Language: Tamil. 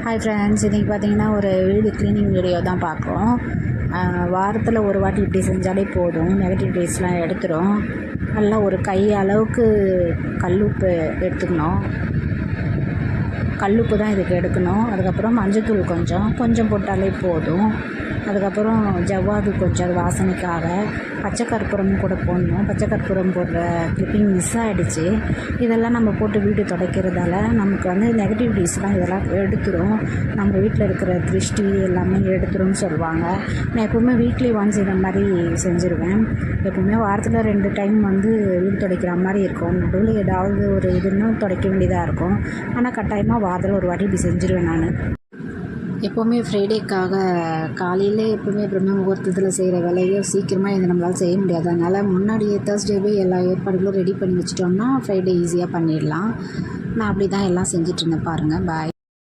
ஹாய் ஃப்ரெண்ட்ஸ், இன்றைக்கி பார்த்தீங்கன்னா ஒரு வீடு க்ளீனிங் வீடியோ தான் பார்க்குறோம். வாரத்தில் ஒரு வாட்டி இப்படி செஞ்சாலே போதும், நெகட்டிவ் டேஸ்லாம் எடுத்துரும். நல்லா ஒரு கை அளவுக்கு கல்லுப்பு எடுத்துக்கணும். கல்லுப்பு தான் இதுக்கு எடுக்கணும். அதுக்கப்புறம் மஞ்சத்தூள் கொஞ்சம் போட்டாலே போதும். அதுக்கப்புறம் ஜவ்வாது கொஞ்சம் அது வாசனைக்காக பச்சை கற்பூரம் கூட போடணும். பச்சை கற்பூரம் போடுற கிளிப்பிங் மிஸ் ஆகிடுச்சு. இதெல்லாம் நம்ம போட்டு வீடு துடைக்கிறதால நமக்கு வந்து நெகட்டிவ் டேஸ்லாம் இதெல்லாம் எடுத்துரும். நம்ம வீட்டில் இருக்கிற திருஷ்டி எல்லாமே எடுத்துரும்னு சொல்லுவாங்க. நான் எப்போவுமே வீக்லி ஒன்ஸ் இந்த மாதிரி செஞ்சுருவேன். எப்போவுமே வாரத்தில் 2 டைம் வந்து வீடு துடைக்கிற மாதிரி இருக்கும். நடுவில் ஏதாவது ஒரு இதுன்னு துடைக்க வேண்டியதாக இருக்கும். ஆனால் கட்டாயமாக வாரத்தில் ஒரு வாட்டி இப்படி செஞ்சுருவேன் நான். எப்போவுமே ஃப்ரைடேக்காக காலையில் எப்போவுமே பிரம்ம முகூர்த்தத்தில் செய்கிற வேலையை சீக்கிரமாக இது நம்மளால் செய்ய முடியாது. அதனால் முன்னாடியே தேர்ஸ்டேவே எல்லா ஏற்பாடுகளும் ரெடி பண்ணி வச்சிட்டோம்னா ஃப்ரைடே ஈஸியாக பண்ணிடலாம். நான் அப்படி தான் எல்லாம் செஞ்சிட்ருந்தேன். பாருங்கள். பாய்.